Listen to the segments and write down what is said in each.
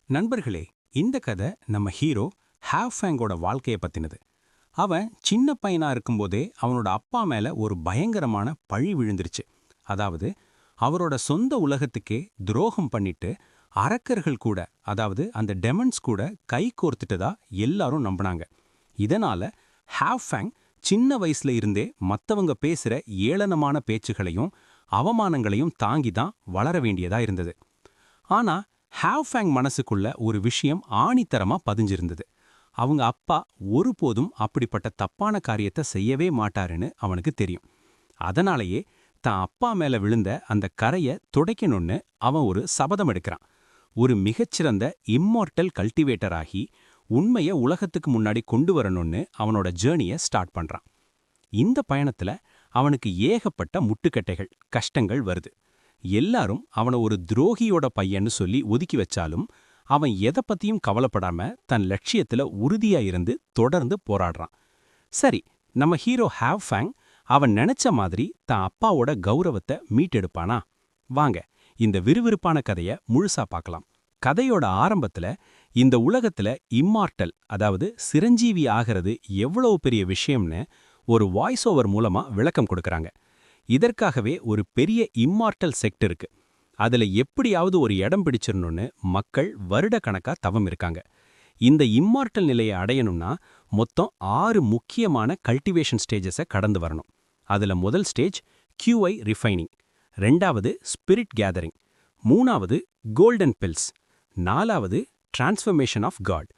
நண்பர்களே, இந்த கதை நம்ம ஹீரோ ஹாவ்ஃபேங்கோட வாழ்க்கையை பத்தினது. அவன் சின்ன பையனா இருக்கும்போதே அவனோட அப்பா மேல ஒரு பயங்கரமான பழி விழுந்துருச்சு. அதாவது, அவரோட சொந்த உலகத்துக்கே துரோகம் பண்ணிட்டு அரக்கர்கள் கூட, அதாவது அந்த டெமன்ஸ் கூட கை கோர்த்துட்டதா எல்லாரும் நம்பினாங்க. இதனால ஹாவ்ஃபேங் சின்ன வயசுல இருந்தே மத்தவங்க பேசுற ஏளனமான பேச்சுகளையும் அவமானங்களையும் தாங்கி தான் வளர வேண்டியதா இருந்தது. ஆனா ஹாவ்ஃபேங் மனசுக்குள்ள ஒரு விஷயம் ஆணித்தரமா பதிஞ்சிருந்தது. அவங்க அப்பா ஒருபோதும் அப்படிப்பட்ட தப்பான காரியத்தை செய்யவே மாட்டாருன்னு அவனுக்கு தெரியும். அதனாலேயே தான் அப்பா மேல விழுந்த அந்த கரையை துடைக்கணும்னு அவன் ஒரு சபதம் எடுக்கிறான். ஒரு மிகச்சிறந்த இம்மார்டல் கல்டிவேட்டர் ஆகி உண்மையை உலகத்துக்கு முன்னாடி கொண்டு வரணும்னு அவனோட ஜேர்னியை ஸ்டார்ட் பண்றான். இந்த பயணத்துல அவனுக்கு ஏகப்பட்ட முட்டுக்கட்டைகள், கஷ்டங்கள் வருது. எல்லாரும் அவனை ஒரு துரோகியோட பையன்னு சொல்லி ஒதுக்கி வச்சாலும் அவன் எதை பத்தியும் கவலைப்படாம தன் லட்சியத்துல உறுதியா இருந்து தொடர்ந்து போராடுறான். சரி, நம்ம ஹீரோ ஹாவ்ஃபேங் அவன் நினைச்ச மாதிரி தான் அப்பாவோட கௌரவத்தை மீட்டெடுப்பானா? வாங்க, இந்த விறுவிறுப்பான கதைய முழுசா பார்க்கலாம். கதையோட ஆரம்பத்துல இந்த உலகத்துல இம்மார்டல், அதாவது சிரஞ்சீவி ஆகிறது எவ்வளவு பெரிய விஷயம்னு ஒரு வாய்ஸ் ஓவர் மூலமா விளக்கம் கொடுக்கறாங்க. இதற்காகவே ஒரு பெரிய இம்மார்டல் செக்ட் இருக்கு. அதுல எப்படியாவது ஒரு இடம் பிடிச்சிடணும்னு மக்கள் வருடக்கணக்கா தவம் இருக்காங்க. இந்த இம்மார்டல் நிலையை அடையணும்னா மொத்தம் 6 முக்கியமான கல்டிவேஷன் ஸ்டேஜஸை கடந்து வரணும். அதுல முதல் ஸ்டேஜ் QI ரிஃபைனிங், 2வது ஸ்பிரிட் கேதரிங், 3வது கோல்டன் பில்ஸ், 4வது டிரான்ஸ்ஃபர்மேஷன் ஆஃப் காட்,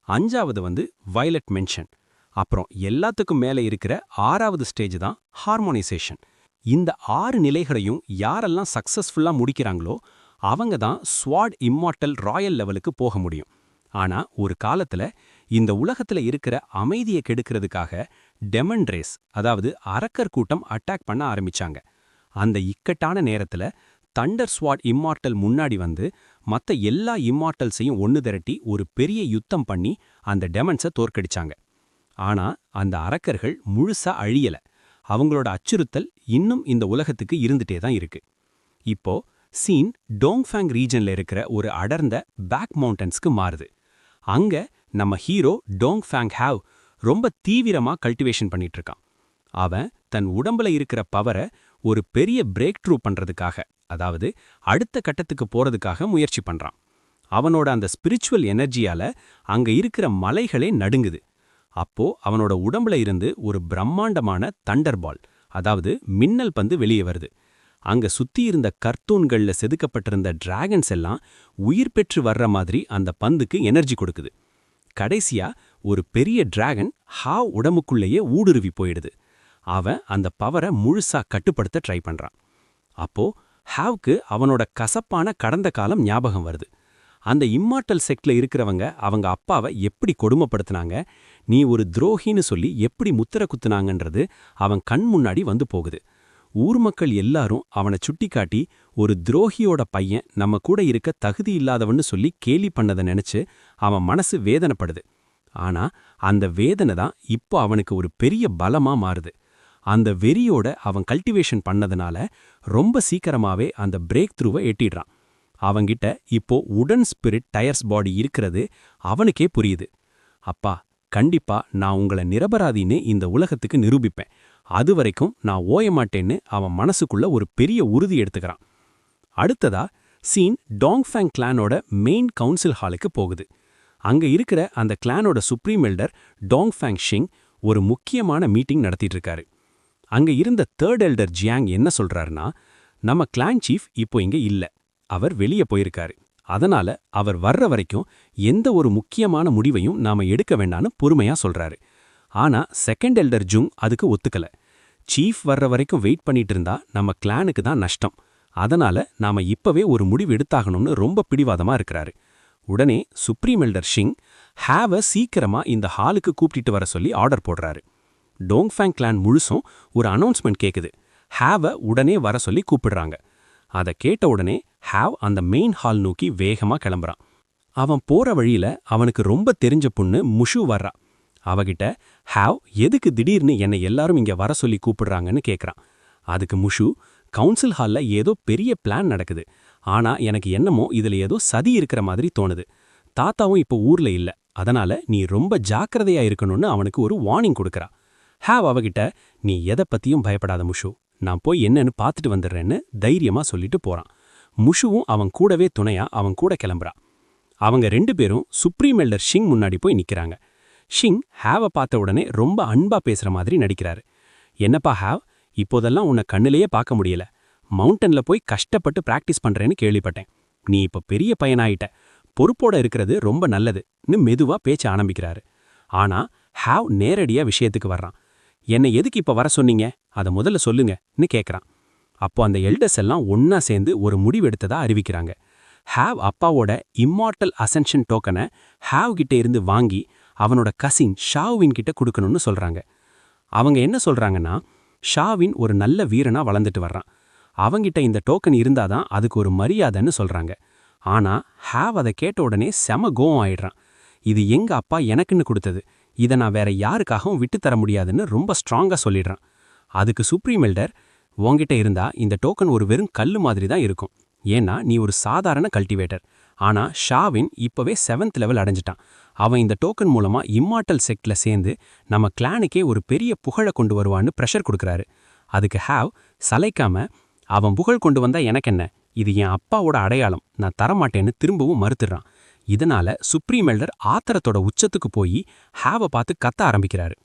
5வது வயலட் மென்ஷன். அப்புறம் எல்லாத்துக்கும் மேலே இருக்கிற 6வது ஸ்டேஜ் தான் ஹார்மோனைசேஷன். இந்த 6 நிலைகளையும் யாரெல்லாம் சக்சஸ்ஃபுல்லா முடிக்கிறாங்களோ அவங்க தான் ஸ்வாட் இம்மார்டல் ராயல் லெவலுக்கு போக முடியும். ஆனா ஒரு காலத்துல இந்த உலகத்துல இருக்கிற அமைதியை கெடுக்கிறதுக்காக டெமன் ரேஸ், அதாவது அரக்கர் கூட்டம் அட்டாக் பண்ண ஆரம்பிச்சாங்க. அந்த இக்கட்டான நேரத்துல தண்டர் ஸ்வாட் இம்மார்டல் முன்னாடி வந்து மத்த எல்லா இம்மார்டல்ஸையும் ஒன்னு திரட்டி ஒரு பெரிய யுத்தம் பண்ணி அந்த டெமன்ஸை தோற்கடிச்சாங்க. ஆனா அந்த அரக்கர்கள் முழுசா அழியல. அவங்களோட அச்சுறுத்தல் இன்னும் இந்த உலகத்துக்கு இருந்துட்டே தான் இருக்கு. இப்போ சீன் டோங்ஃபேங் ரீஜன்ல இருக்கிற ஒரு அடர்ந்த பேக் மவுண்டன்ஸ்க்கு மாறுது. அங்க நம்ம ஹீரோ டோங்ஃபேங் ஹாவ் ரொம்ப தீவிரமா கல்டிவேஷன் பண்ணிட்டு இருக்கான். அவன் தன் உடம்புல இருக்கிற பவரை ஒரு பெரிய பிரேக் த்ரூ பண்றதுக்காக, அதாவது அடுத்த கட்டத்துக்கு போறதுக்காக முயற்சி பண்றான். அவனோட அந்த ஸ்பிரிச்சுவல் எனர்ஜியால அங்க இருக்கிற மலைகளே நடுங்குது. அப்போ அவனோட உடம்புல இருந்து ஒரு பிரம்மாண்டமான தண்டர் பால், அதாவது மின்னல் பந்து வெளியே வருது. அங்க சுத்தி இருந்த கர்த்தூன்கள்ல செதுக்கப்பட்டிருந்த டிராகன்ஸ் எல்லாம் உயிர் பெற்று வர்ற மாதிரி அந்த பந்துக்கு எனர்ஜி கொடுக்குது. கடைசியா ஒரு பெரிய டிராகன் ஹாவ் உடம்புக்குள்ளேயே ஊடுருவி போயிடுது. அவன் அந்த பவரை முழுசா கட்டுப்படுத்த ட்ரை பண்றான். அப்போ ஹாவ்க்கு அவனோட கசப்பான கடந்த காலம் ஞாபகம் வருது. அந்த இம்மார்டல் செக்ட்ல இருக்கிறவங்க அவங்க அப்பாவை எப்படி கொடுமைப்படுத்தினாங்க, நீ ஒரு துரோகின்னு சொல்லி எப்படி முத்திர குத்துனாங்கன்றது அவன் கண் முன்னாடி வந்து போகுது. ஊர் மக்கள் எல்லாரும் அவனை சுட்டிக்காட்டி ஒரு துரோகியோட பையன் நம்ம கூட இருக்க தகுதி இல்லாதவன்னு சொல்லி கேலி பண்ணதை நினைச்சு அவன் மனசு வேதனைப்படுது. ஆனா அந்த வேதனை தான் இப்போ அவனுக்கு ஒரு பெரிய பலமா மாறுது. அந்த வெறியோட அவன் கல்டிவேஷன் பண்ணதுனால ரொம்ப சீக்கிரமாவே அந்த பிரேக் த்ரூவை எட்டிடுறான். அவங்கிட்ட இப்போ உடன் ஸ்பிரிட் டயர்ஸ் பாடி இருக்கிறது அவனுக்கே புரியுது. அப்பா, கண்டிப்பா நான் உங்களை நிரபராதின்னு இந்த உலகத்துக்கு நிரூபிப்பேன். அது வரைக்கும் நான் ஓயமாட்டேன்னு அவன் மனசுக்குள்ள ஒரு பெரிய உறுதி எடுத்துக்கிறான். அடுத்ததா சீன் டாங்ஃபேங் கிளானோட மெயின் கவுன்சில் ஹாலுக்கு போகுது. அங்க இருக்கிற அந்த கிளானோட சுப்ரீம் எல்டர் டாங்ஃபேங் ஷிங் ஒரு முக்கியமான மீட்டிங் நடத்திட்டு இருக்காரு. அங்க இருந்த தேர்ட் எல்டர் ஜியாங் என்ன சொல்றாருன்னா, நம்ம கிளான் சீஃப் இப்போ இங்க இல்ல, அவர் வெளியே போயிருக்காரு. அதனால அவர் வர்ற வரைக்கும் எந்த ஒரு முக்கியமான முடிவையும் நாம எடுக்க வேண்டான்னு பொறுமையா சொல்றாரு. ஆனா செகண்ட் எல்டர் ஜுங் அதுக்கு ஒத்துக்கல. சீஃப் வர்ற வரைக்கும் வெயிட் பண்ணிட்டு இருந்தா நம்ம கிளானுக்கு தான் நஷ்டம். அதனால நாம இப்பவே ஒரு முடிவு எடுத்தாகணும்னு ரொம்ப பிடிவாதமா இருக்கிறாரு. உடனே சுப்ரீம் எல்டர் ஷிங் ஹாவ சீக்கிரமா இந்த ஹாலுக்கு கூப்பிட்டு வர சொல்லி ஆர்டர் போடுறாரு. டோங்ஃபேங் கிளான் முழுசும் ஒரு அனௌன்ஸ்மெண்ட் கேக்குது. ஹாவ உடனே வர சொல்லி கூப்பிடுறாங்க. அதை கேட்ட உடனே ஹாவ் அந்த மெயின் ஹால் நோக்கி வேகமா கிளம்புறான். அவன் போற வழியில அவனுக்கு ரொம்ப தெரிஞ்ச பொண்ணு முஷு வர்றா. அவகிட்ட ஹாவ் எதுக்கு திடீர்னு என்னை எல்லாரும் இங்க வர சொல்லி கூப்பிடுறாங்கன்னு கேட்கறான். அதுக்கு முஷு, கவுன்சில் ஹால்ல ஏதோ பெரிய பிளான் நடக்குது, ஆனா எனக்கு என்னமோ இதுல ஏதோ சதி இருக்கிற மாதிரி தோணுது. தாத்தாவும் இப்ப ஊர்ல இல்ல, அதனால நீ ரொம்ப ஜாக்கிரதையா இருக்கணும்னு அவனுக்கு ஒரு வார்னிங் கொடுக்கறா. ஹாவ் அவகிட்ட, நீ எதை பத்தியும் பயப்படாத முஷு, நான் போய் என்னன்னு பார்த்துட்டு வந்துடுறேன்னு தைரியமா சொல்லிட்டு போறான். முஷுவும் அவன் கூடவே துணையா அவன் கூட கிளம்புறா. அவங்க 2 பேரும் சுப்ரீம் எல்டர் ஷிங் முன்னாடி போய் நிக்கிறாங்க. ஷிங் ஹாவ பார்த்த உடனே ரொம்ப அன்பா பேசுற மாதிரி நடிக்கிறாரு. என்னப்பா ஹாவ், இப்போதெல்லாம் உன்னை கண்ணிலேயே பார்க்க முடியல. மவுண்டன்ல போய் கஷ்டப்பட்டு பிராக்டிஸ் பண்றேன்னு கேள்விப்பட்டேன். நீ இப்ப பெரிய பையனாயிட்ட, பொறுப்போட இருக்கிறது ரொம்ப நல்லதுன்னு மெதுவா பேச்ச ஆரம்பிக்கிறாரு. ஆனா ஹாவ் நேரடியா விஷயத்துக்கு வர்றான். என்னை எதுக்கு இப்ப வர சொன்னீங்க, அதை முதல்ல சொல்லுங்கன்னு கேட்கறான். அப்போ அந்த எல்டர்ஸ் எல்லாம் ஒன்னா சேர்ந்து ஒரு முடிவெடுத்ததா அறிவிக்கிறாங்க. ஹாவ் அப்பாவோட இம்மார்டல் அசென்ஷன் டோக்கனை ஹாவ் கிட்ட இருந்து வாங்கி அவனோட கசின் ஷாவின் கிட்ட கொடுக்கணும்னு சொல்றாங்க. அவங்க என்ன சொல்றாங்கன்னா, ஷாவின் ஒரு நல்ல வீரனா வளர்ந்துட்டு வர்றான், அவங்கிட்ட இந்த டோக்கன் இருந்தாதான் அதுக்கு ஒரு மரியாதைன்னு சொல்றாங்க. ஆனா ஹாவ் அதை கேட்ட உடனே செம கோவம் ஆயிடுறான். இது எங்க அப்பா எனக்குன்னு கொடுத்தது, இதை நான் வேற யாருக்காகவும் விட்டுத்தர முடியாதுன்னு ரொம்ப ஸ்ட்ராங்கா சொல்லிடுறான். அதுக்கு சுப்ரீம் எல்டர், உன்கிட்ட இருந்தா இந்த டோக்கன் ஒரு வெறும் கல்லு மாதிரி தான் இருக்கும், ஏன்னா நீ ஒரு சாதாரண கல்டிவேட்டர். ஆனா ஷாவின் இப்பவே 7th லெவல் அடைஞ்சிட்டான். அவன் இந்த டோக்கன் மூலமா இம்மார்டல் செக்ட்ல சேர்ந்து நம்ம கிளானுக்கே ஒரு பெரிய புகழை கொண்டு வருவான்னு ப்ரெஷர் கொடுக்கறாரு. அதுக்கு ஹாவ் சலைக்காம, அவன் புகழ் கொண்டு வந்தா எனக்கென்ன, இது என் அப்பாவோட அடையாளம், நான் தரமாட்டேன்னு திரும்பவும் மறுத்துறான். இதனால சுப்ரீம் எல்டர் ஆத்திரத்தோட உச்சத்துக்கு போய் ஹாவ பார்த்து கத்த ஆரம்பிக்கிறாரு.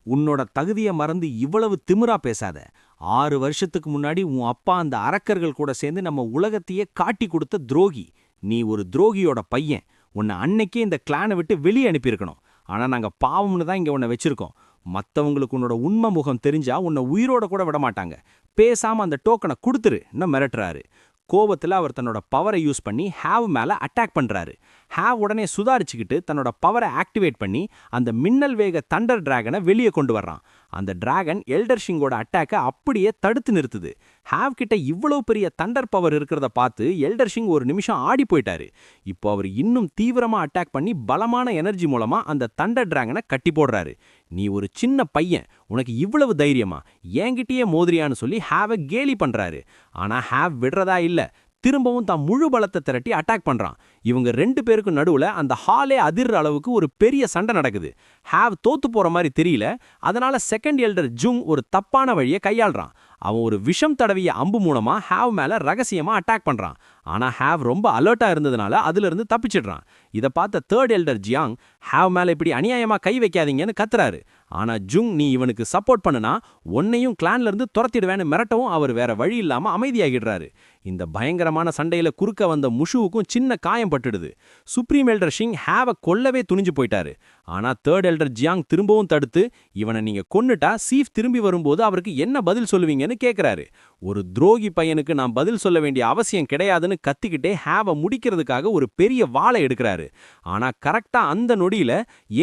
உன்னோட தகுதிய மறந்து இவ்வளவு திமிரா பேசாத. 6 வருஷத்துக்கு முன்னாடி உன் அப்பா அந்த அரக்கர்கள் கூட சேர்ந்து நம்ம உலகத்தையே காட்டி கொடுத்த துரோகி. நீ ஒரு துரோகியோட பையன். உன்னை அன்னைக்கே இந்த கிளானை விட்டு வெளியே அனுப்பியிருக்கணும். ஆனா நாங்க பாவம்னு தான் இங்க உன்னை வச்சிருக்கோம். மத்தவங்களுக்கு உன்னோட உண்மை முகம் தெரிஞ்சா உன்னை உயிரோட கூட விட மாட்டாங்க. பேசாம அந்த டோக்கனை கொடுத்துருன்னு மிரட்டுறாரு. கோவத்துல அவர் தன்னோட பவரை யூஸ் பண்ணி ஹாவ் மேல அட்டாக் பண்றாரு. ஹாவ் உடனே சுதாரிச்சுக்கிட்டு தன்னோட பவரை ஆக்டிவேட் பண்ணி அந்த மின்னல் வேக தண்டர் டிராகனை வெளியே கொண்டு வர்றான். அந்த டிராகன் எல்டர் ஷிங்கோட அட்டாக்கை அப்படியே தடுத்து நிறுத்துது. ஹாவ் கிட்ட இவ்வளவு பெரிய தண்டர் பவர் இருக்கிறத பார்த்து எல்டர் ஷிங் ஒரு நிமிஷம் ஆடி போயிட்டாரு. இப்போ அவர் இன்னும் தீவிரமா அட்டாக் பண்ணி பலமான எனர்ஜி மூலமா அந்த தண்டர் டிராகனை கட்டி போடுறாரு. நீ ஒரு சின்ன பையன், உனக்கு இவ்வளவு தைரியமா, என்கிட்டயே மோதிரியான்னு சொல்லி ஹாவை கேலி பண்றாரு. ஆனா ஹாவ் விடுறதா இல்ல, திரும்பவும் தான் முழு பலத்தை திரட்டி அட்டாக் பண்றான். இவங்க 2 பேருக்கு நடுவுல அந்த ஹாலே அதிர்ற அளவுக்கு ஒரு பெரிய சண்டை நடக்குது. ஹாவ் தோத்து போற மாதிரி தெரியல, அதனால செகண்ட் எல்டர் ஜுங் ஒரு தப்பான வழியை கையாள்றான். அவன் ஒரு விஷம் தடவிய அம்பு மூலமா ஹாவ் மேல ரகசியமா அட்டாக் பண்றான். ஆனா ஹாவ் ரொம்ப அலர்ட்டா இருந்ததுனால அதுல இருந்து தப்பிச்சிடுறான். இதை பார்த்த தேர்ட் எல்டர் ஜியாங், ஹாவ் மேல இப்படி அநியாயமா கை வைக்காதீங்கன்னு கத்துறாரு. ஆனா ஜுங், நீ இவனுக்கு சப்போர்ட் பண்ணுனா உன்னையும் கிளான்ல இருந்து துரத்திடுவேன்னு மிரட்டவும் அவர் வேற வழி இல்லாம அமைதியாகிடுறாரு. இந்த பயங்கரமான சண்டையில குறுக்க வந்த முஷுவுக்கும் சின்ன காயம் பட்டுடுது. சுப்ரீம் எல்டர் ஷிங் ஹாவ கொல்லவே துணிஞ்சு போயிட்டாரு. ஆனா தேர்ட் எல்டர் ஜியாங் திரும்பவும் தடுத்து, இவனை நீங்க கொன்னுட்டா சீஃப் திரும்பி வரும்போது அவருக்கு என்ன பதில் சொல்லுவீங்கன்னு கேக்குறாரு. ஒரு துரோகி பையனுக்கு நான் பதில் சொல்ல வேண்டிய அவசியம் கிடையாதுன்னு கத்திக்கிட்டே ஹாவ முடிக்கிறதுக்காக ஒரு பெரிய வாளை எடுக்கிறாரு. ஆனா கரெக்டா அந்த நொடியில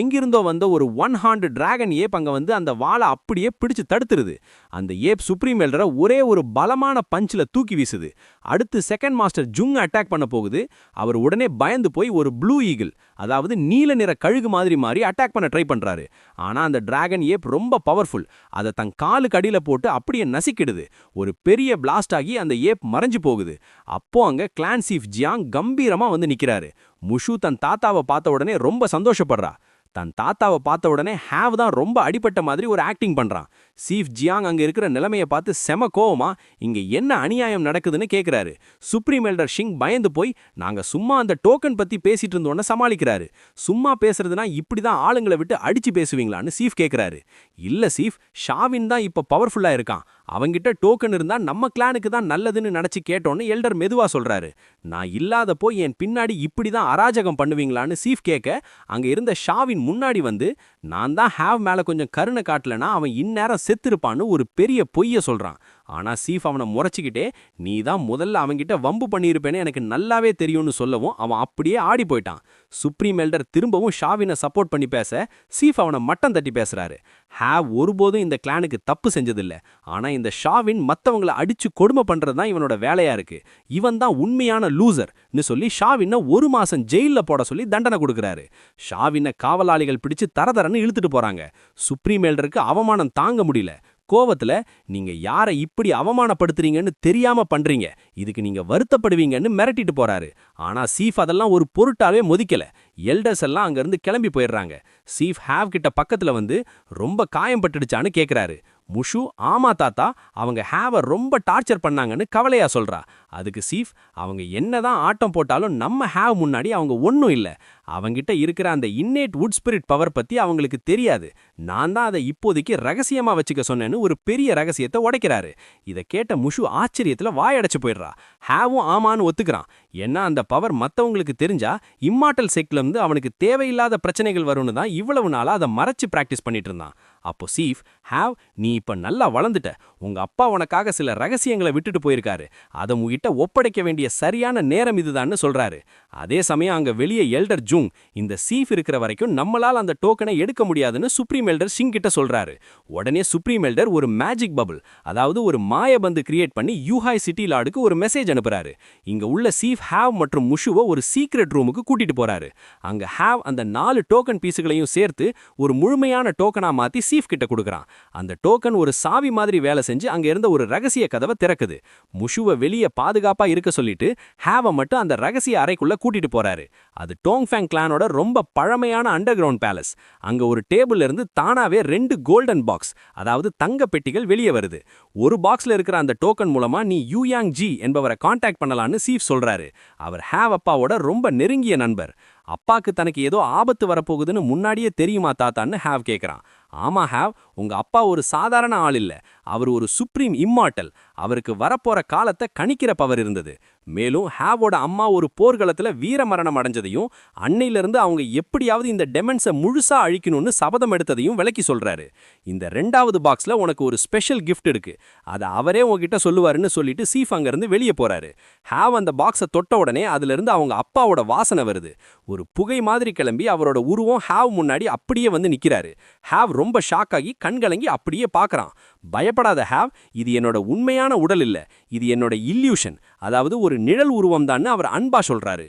எங்கிருந்தோ வந்த ஒரு 100 டிராகன் ஏப் அங்க வந்து அந்த வாளை அப்படியே பிடிச்சு தடுத்துருது. அந்த ஏப் சுப்ரீம் எல்டரை ஒரே ஒரு பலமான பஞ்ச்ல தூக்கி வீசுது. அடுத்து செகண்ட் மாஸ்டர் ஜுங் அட்டாக் பண்ண போகுது. அவர் உடனே பயந்து போய் ஒரு ப்ளூ ஈகிள், அதாவது நீல நிற கழுகு மாதிரி மாறி அட்டாக் பண்ண ட்ரை பண்றாரு. ஆனா அந்த டிராகன் ஏப் ரொம்ப பவர்ஃபுல். அதை தன் காலுக்கு அடியில போட்டு அப்படியே நசிக்கிடுது. ஒரு பெரிய பிளாஸ்ட் ஆகி அந்த ஏப் மறைஞ்சு போகுது. அப்போ அங்க கிளான் சீஃப் ஜியாங் கம்பீரமா வந்து நிக்கிறாரு. முஷு தன் தாத்தாவை பார்த்த உடனே ரொம்ப சந்தோஷப்படுறா. தன் தாத்தாவை பார்த்த உடனே ஹாவ் தான் ரொம்ப அடிபட்ட மாதிரி ஒரு ஆக்டிங் பண்றான். சீஃப் ஜியாங் அங்க இருக்கிற நிலைமையை பார்த்து செம கோவமா, இங்க என்ன அநியாயம் நடக்குதுன்னு கேக்குறாரு. சுப்ரீம் எல்டர் ஷிங் பயந்து போய், நாங்க சும்மா அந்த டோக்கன் பத்தி பேசிட்டு இருந்தோன்னு சமாளிக்கிறாரு. சும்மா பேசுறதுனா இப்படிதான் ஆளுங்களை விட்டு அடிச்சு பேசுவீங்களான்னு சீஃப் கேக்குறாரு. இல்ல சீஃப், ஷாவின் தான் இப்ப பவர்ஃபுல்லா இருக்கான், அவங்கிட்ட டோக்கன் இருந்தா நம்ம கிளானுக்கு தான் நல்லதுன்னு நினைச்சு கேட்டோன்னு எல்டர் மெதுவா சொல்றாரு. நான் இல்லாதப்போ என் பின்னாடி இப்படிதான் அராஜகம் பண்ணுவீங்களான்னு சீஃப் கேட்க, அங்க இருந்த ஷாவின் முன்னாடி வந்து, நான் தான் ஹாவ் மேல கொஞ்சம் கருணை காட்டலனா அவன் இந்நேரம் செத்திருப்பான்னு ஒரு பெரிய பொய்ய சொல்றான். ஆனா சீஃப் அவனை முறைச்சிக்கிட்டே நீ தான் முதல்ல அவன்கிட்ட வம்பு பண்ணியிருப்பேன்னு எனக்கு நல்லாவே தெரியும்னு சொல்லவும் அவன் அப்படியே ஆடி போயிட்டான். சுப்ரீம் எல்டர் திரும்பவும் ஷாவினை சப்போர்ட் பண்ணி பேச சீஃப் அவனை மட்டம் தட்டி பேசுறாரு. ஹேவ் ஒருபோதும் இந்த கிளானுக்கு தப்பு செஞ்சதில்ல. ஆனா இந்த ஷாவின் மத்தவங்கள அடிச்சு கொடுமை பண்றது தான் இவனோட வேலையா இருக்கு. இவன் தான் உண்மையான லூசர்னு சொல்லி ஷாவினை 1 மாசம் ஜெயில்ல போட சொல்லி தண்டனை கொடுக்கறாரு. ஷாவினை காவலாளிகள் பிடிச்சு தரதரன்னு இழுத்துட்டு போறாங்க. சுப்ரீம் எல்டருக்கு அவமானம் தாங்க முடியல. கோவத்துல நீங்க யாரை இப்படி அவமானப்படுத்துறீங்கன்னு தெரியாம பண்றீங்க, இதுக்கு நீங்க வருத்தப்படுவீங்கன்னு மிரட்டிட்டு போறாரு. ஆனா சீஃப் அதெல்லாம் ஒரு பொருட்டாவே மொதிக்கல. எல்டர்ஸ் எல்லாம் அங்கிருந்து கிளம்பி போயிடுறாங்க. சீஃப் ஹேவ் கிட்ட பக்கத்துல வந்து ரொம்ப காயம்பட்டுடுச்சான்னு கேக்குறாரு. முஷு ஆமா தாத்தா, அவங்க ஹேவ ரொம்ப டார்ச்சர் பண்ணாங்கன்னு கவலையா சொல்றா. அதுக்கு சீஃப் அவங்க என்னதான் ஆட்டம் போட்டாலும் நம்ம ஹேவ் முன்னாடி அவங்க ஒன்னும் இல்ல. அவங்கிட்ட இருக்கிற அந்த இன்னேட் வுட் ஸ்பிரிட் பவர் பத்தி அவங்களுக்கு தெரியாது. நான் தான் அதை இப்போதைக்கு ரகசியமா வச்சுக்க சொன்னேன்னு ஒரு பெரிய ரகசியத்தை உடைக்கிறாரு. இதை கேட்ட முஷு ஆச்சரியத்துல வாயடைச்சு போயிடுறா. ஹேவும் ஆமான்னு ஒத்துக்கிறான். ஏன்னா அந்த பவர் மத்தவங்களுக்கு தெரிஞ்சா இம்மார்டல் செக்ல இருந்து அவனுக்கு தேவையில்லாத பிரச்சனைகள் வரும்னு தான் இவ்வளவு நாளா அதை மறைச்சு பிராக்டிஸ் பண்ணிட்டு இருந்தான். அப்போ சீஃப் ஹேவ் நீ இப்ப நல்லா வளர்ந்துட்ட, உங்க அப்பா உனக்காக சில ரகசியங்களை விட்டுட்டு போயிருக்காரு, அதை உங்ககிட்ட ஒப்படைக்க வேண்டிய சரியான நேரம் இதுதான்னு சொல்றாரு. அதே சமயம் அங்க வெளியே எல்டர் ஜூங் இந்த சீஃப் இருக்கிற வரைக்கும் நம்மளால அந்த டோக்கனை எடுக்க முடியாதுன்னு சுப்ரீம் எல்டர் சிங் கிட்ட சொல்றாரு. உடனே சுப்ரீம் எல்டர் ஒரு மேஜிக் பபிள், அதாவது ஒரு மாயபந்து கிரியேட் பண்ணி யூஹாய் சிட்டி லார்டுக்கு ஒரு மெசேஜ் அனுப்புறாரு. இங்க உள்ள சீஃப் ஹேவ் மற்றும் முஷுவை ஒரு சீக்ரெட் ரூமுக்கு கூட்டிட்டு போறாரு. அங்க ஹேவ் அந்த 4 டோக்கன் பீஸுகளையும் சேர்த்து ஒரு முழுமையான டோக்கனா மாத்தி சீஃப் கிட்ட கொடுக்கறான். அந்த டோக்கன் ஒரு சாவி மாதிரி வேலை செஞ்சு அங்க இருந்த ஒரு ரகசிய கதவை திறக்குது. முஷுவை வெளியே பாதுகாப்பா இருக்க சொல்லிட்டு ஹேவ மட்டும் அந்த ரகசிய அறைக்குள்ள கூட்டிட்டு போறாரு. அது டோங்ஃபேங் கிளானோட ரொம்ப பழமையான அண்டர் கிரவுண்ட் பேலஸ். அங்க ஒரு டேபிள்ல இருந்து தானாவே 2 கோல்டன் பாக்ஸ், அதாவது தங்க பெட்டிகள் வெளியே வருது. ஒரு பாக்ஸ்ல இருக்கிற அந்த டோக்கன் மூலமா நீ யூயாங் ஜி என்பவரை கான்டாக்ட் பண்ணலாம்னு சீஃப் சொல்றாரு. அவர் ஹேவ் அப்பாவோட ரொம்ப நெருங்கிய நண்பர். அப்பாக்கு தனக்கு ஏதோ ஆபத்து வரப்போகுதுன்னு முன்னாடியே தெரியுமா தாத்தான்னு ஹேவ் கேட்கறான். ஆமா ஹேவ், உங்க அப்பா ஒரு சாதாரண ஆள் இல்ல, அவர் ஒரு சுப்ரீம் இம்மார்டல். அவருக்கு வரப்போற காலத்தை கணிக்கிற பவர் இருந்தது. மேலும் ஹேவோட அம்மா ஒரு போர்க்களத்துல வீரமரணம் அடைஞ்சதையும் அன்னையிலிருந்து அவங்க எப்படியாவது இந்த டெமன்ஸை முழுசா அழிக்கணும்னு சபதம் எடுத்ததையும் விளக்கி சொல்றாரு. இந்த 2வது பாக்ஸ்ல உனக்கு ஒரு ஸ்பெஷல் கிஃப்ட் இருக்கு, அதை அவரே உங்ககிட்ட சொல்லுவாருன்னு சொல்லிட்டு சீஃப் அங்கிருந்து வெளியே போறாரு. ஹேவ் அந்த பாக்ஸை தொட்ட உடனே அதுல இருந்து அவங்க அப்பாவோட வாசனை வருது. ஒரு புகை மாதிரி கிளம்பி அவரோட உருவம் ஹேவ் முன்னாடி அப்படியே வந்து நிக்கிறாரு. ஹேவ் ரொம்ப ஷாக் ஆகி கண்கலங்கி அப்படியே பார்க்கறான். பயப்படாத ஹேவ், இது என்னோட உண்மையான உடல் இல்ல, இது என்னோட இல்யூஷன், அதாவது ஒரு நிழல் உருவம் தான் அவர் அன்பா சொல்றாரு.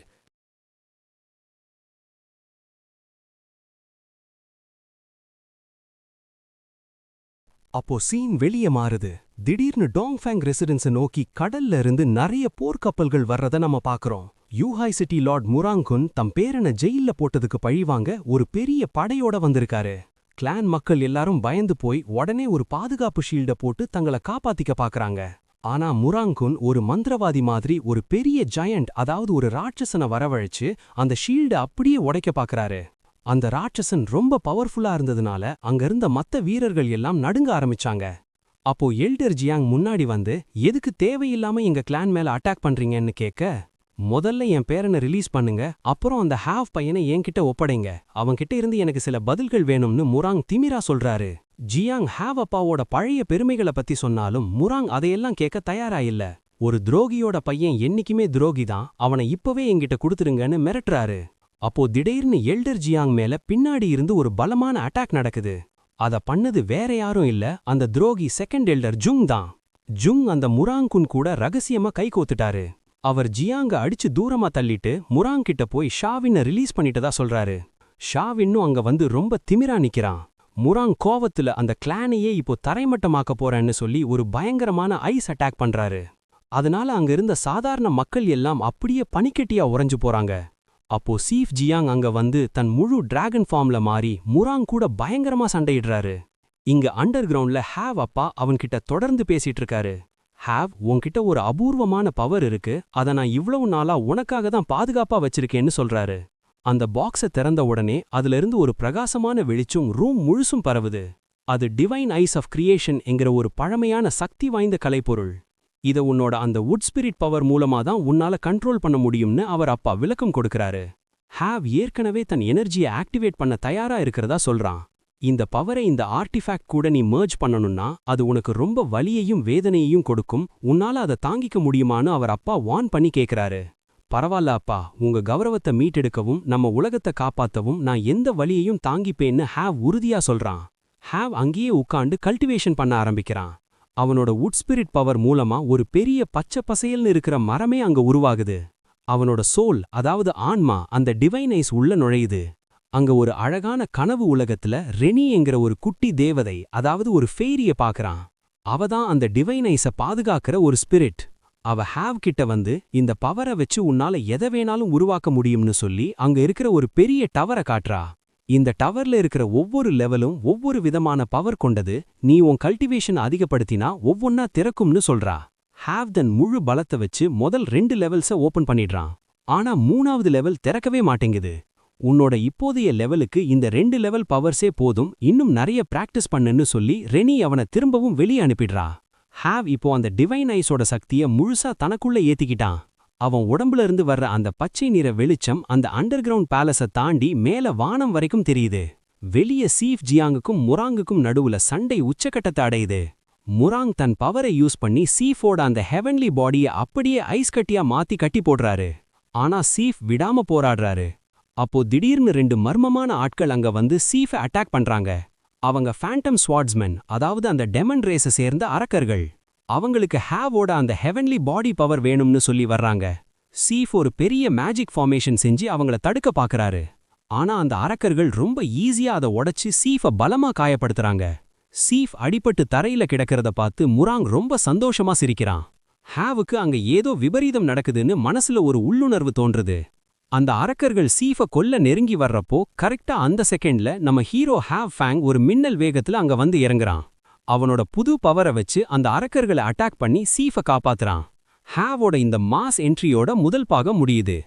அப்போ சீன் வெளியே மாறுது. திடீர்னு டாங்ஃபேங் ரெசிடென்ஸை நோக்கி கடல்ல இருந்து நிறைய போர்க்கப்பல்கள் வர்றத நம்ம பாக்குறோம். யூஹாய் சிட்டி லார்ட் முராங்குன் தம் பேரனை ஜெயில்ல போட்டதுக்கு பழிவாங்க ஒரு பெரிய படையோட வந்திருக்காரு. கிளான் மக்கள் எல்லாரும் பயந்து போய் உடனே ஒரு பாதுகாப்பு ஷீல்ட போட்டு தங்களை காப்பாத்திக்க பாக்குறாங்க. ஆனா முராங்குன் ஒரு மந்திரவாதி மாதிரி ஒரு பெரிய ஜயண்ட், அதாவது ஒரு ராட்சசனை வரவழைச்சு அந்த ஷீல்ட அப்படியே உடைக்க பாக்குறாரு. அந்த ராட்சசன் ரொம்ப பவர்ஃபுல்லா இருந்ததுனால அங்க இருந்த மத்த வீரர்கள் எல்லாம் நடுங்க ஆரம்பிச்சாங்க. அப்போ எல்டர் ஜியாங் முன்னாடி வந்து எதுக்கு தேவையில்லாம எங்க கிளான் மேல அட்டாக் பண்றீங்கன்னு கேட்க, முதல்ல என் பேரனை ரிலீஸ் பண்ணுங்க, அப்புறம் அந்த ஹேவ் பையனை என்கிட்ட ஒப்படைங்க, அவன்கிட்ட இருந்து எனக்கு சில பதில்கள் வேணும்னு முராங் திமிரா சொல்றாரு. ஜியாங் ஹேவ் அப்பாவோட பழைய பெருமைகளை பத்தி சொன்னாலும் முராங் அதையெல்லாம் கேட்க தயாரா இல்ல. ஒரு துரோகியோட பையன் என்னைக்குமே துரோகிதான், அவனை இப்பவே என்கிட்ட கொடுத்துருங்கன்னு மிரட்டுறாரு. அப்போ திடீர்னு எல்டர் ஜியாங் மேல பின்னாடி இருந்து ஒரு பலமான அட்டாக் நடக்குது. அத பண்ணது வேற யாரும் இல்ல, அந்த துரோகி செகண்ட் எல்டர் ஜுங் தான். ஜுங் அந்த முராங்குன் கூட ரகசியமா கை கோத்துட்டாரு. அவர் ஜியாங்க அடிச்சு தூரமா தள்ளிட்டு முராங் கிட்ட போய் ஷாவினை ரிலீஸ் பண்ணிட்டதா சொல்றாரு. ஷாவின்னும் அங்க வந்து ரொம்ப திமிரா நிக்கிறான். முராங் கோவத்துல அந்த கிளானையே இப்போ தரைமட்டமாக்க போறேன்னு சொல்லி ஒரு பயங்கரமான ஐஸ் அட்டாக் பண்றாரு. அதனால அங்க இருந்த சாதாரண மக்கள் எல்லாம் அப்படியே பனிக்கட்டியா உறைஞ்சு போறாங்க. அப்போ சீஃப் ஜியாங் அங்க வந்து தன் முழு டிராகன் ஃபார்ம்ல மாறி முராங் கூட பயங்கரமா சண்டையிடுறாரு. இங்க அண்டர் கிரவுண்ட்ல ஹேவ் அப்பா அவன்கிட்ட தொடர்ந்து பேசிட்டு இருக்காரு. ஹேவ், உன்கிட்ட ஒரு அபூர்வமான பவர் இருக்கு, அத நான் இவ்வளவு நாளா உனக்காக தான் பாதுகாப்பா வச்சிருக்கேன்னு சொல்றாரு. அந்த பாக்ஸை திறந்த உடனே அதுல இருந்து ஒரு பிரகாசமான வெளிச்சம் ரூம் முழுசும் பரவுது. அது டிவைன் ஐஸ் ஆஃப் கிரியேஷன் என்கிற ஒரு பழமையான சக்தி வாய்ந்த கலைப்பொருள். இத உன்னோட அந்த வுட் ஸ்பிரிட் பவர் மூலமா தான் உன்னால கண்ட்ரோல் பண்ண முடியும்னு அவர் அப்பா விளக்கம் கொடுக்கறாரு. ஹேவ் ஏற்கனவே தன் எனர்ஜியை ஆக்டிவேட் பண்ண தயாரா இருக்கிறதா சொல்றான். இந்த பவரை இந்த ஆர்டிஃபேக்ட் கூட நீ மெர்ஜ் பண்ணணும்னா அது உனக்கு ரொம்ப வலியையும் வேதனையையும் கொடுக்கும், உன்னால அதை தாங்கிக்க முடியுமான்னு அவர் அப்பா வார்ன் பண்ணி கேக்குறாரு. பரவாயில்ல அப்பா, உங்க கௌரவத்தை மீட்டெடுக்கவும் நம்ம உலகத்தை காப்பாத்தவும் நான் எந்த வலியையும் தாங்கிப்பேன்னு ஹேவ் உறுதியா சொல்றான். ஹேவ் அங்கேயே உட்கார்ந்து கல்டிவேஷன் பண்ண ஆரம்பிக்கிறான். அவனோட வுட் ஸ்பிரிட் பவர் மூலமா ஒரு பெரிய பச்சை பசையல்னு இருக்கிற மரமே அங்க உருவாகுது. அவனோட சோல், அதாவது ஆன்மா, அந்த டிவைன் ஐஸ் உள்ள நுழையுது. அங்க ஒரு அழகான கனவு உலகத்துல ரெனி என்கிற ஒரு குட்டி தேவதை, அதாவது ஒரு ஃபெய்ரிய பாக்குறான். அவதான் அந்த டிவைன் ஐஸ பாதுகாக்கிற ஒரு ஸ்பிரிட். அவ ஹேவ் கிட்ட வந்து இந்த பவரை வச்சு உன்னால எதை வேணாலும் உருவாக்க முடியும்னு சொல்லி அங்க இருக்கிற ஒரு பெரிய டவரை காட்டுறா. இந்த டவர்ல இருக்கிற ஒவ்வொரு லெவலும் ஒவ்வொரு விதமான பவர் கொண்டது, நீ உன் கல்டிவேஷன் அதிகப்படுத்தினா ஒவ்வொன்னா திறக்கும்னு சொல்றா. ஹேவ் தன் முழு பலத்தை வச்சு முதல் 2 லெவல்ஸ ஓபன் பண்ணிடுறான். ஆனா 3வது லெவல் திறக்கவே மாட்டேங்குது. உன்னோட இப்போதைய லெவலுக்கு இந்த 2 லெவல் பவர்ஸே போதும், இன்னும் நிறைய பிராக்டிஸ் பண்ணுன்னு சொல்லி ரெனி அவனை திரும்பவும் வெளியே அனுப்பிடுறா. ஹேவ் இப்போ அந்த டிவைன் ஐஸோட சக்திய முழுசா தனக்குள்ள ஏத்திக்கிட்டான். அவன் உடம்புல இருந்து வர்ற அந்த பச்சை நிற வெளிச்சம் அந்த அண்டர் கிரவுண்ட் பேலஸ தாண்டி மேல வானம் வரைக்கும் தெரியுது. வெளிய சீஃப் ஜியாங்குக்கும் முராங்குக்கும் நடுவுல சண்டை உச்சக்கட்டத்தை அடையுது. முராங் தன் பவரை யூஸ் பண்ணி சீஃபோட அந்த ஹெவன்லி பாடிய அப்படியே ஐஸ் கட்டியா மாத்தி கட்டி போடுறாரு. ஆனா சீஃப் விடாம போராடுறாரு. அப்போ திடீர்னு 2 மர்மமான ஆட்கள் அங்க வந்து சீஃபை அட்டாக் பண்றாங்க. அவங்க ஃபேண்டம் ஸ்வார்ட்ஸ்மென், அதாவது அந்த டெமன் ரேஸை சேர்ந்த அரக்கர்கள். அவங்களுக்கு ஹேவோட அந்த ஹெவன்லி பாடி பவர் வேணும்னு சொல்லி வர்றாங்க. சீஃப் ஒரு பெரிய மேஜிக் ஃபார்மேஷன் செஞ்சு அவங்கள தடுக்க பாக்குறாரு. ஆனா அந்த அரக்கர்கள் ரொம்ப ஈஸியா அதை உடைச்சு சீஃபை பலமா காயப்படுத்துறாங்க. சீஃப் அடிபட்டு தரையில கிடக்கிறத பார்த்து முராங் ரொம்ப சந்தோஷமா சிரிக்கிறான். ஹேவுக்கு அங்க ஏதோ விபரீதம் நடக்குதுன்னு மனசுல ஒரு உள்ளுணர்வு தோன்றுது. அந்த அரக்கர்கள் சீஃப கொல்ல நெருங்கி வர்றப்போ கரெக்டா அந்த செகண்ட்ல நம்ம ஹீரோ ஹேவ் ஃபேங் ஒரு மின்னல் வேகத்துல அங்க வந்து இறங்குறான். அவனோட புது பவரை வச்சு அந்த அரக்கர்களை அட்டாக் பண்ணி சீஃப காப்பாத்துறான். ஹேவோட இந்த மாஸ் என்ட்ரியோட முதல் பாகம் முடியுது.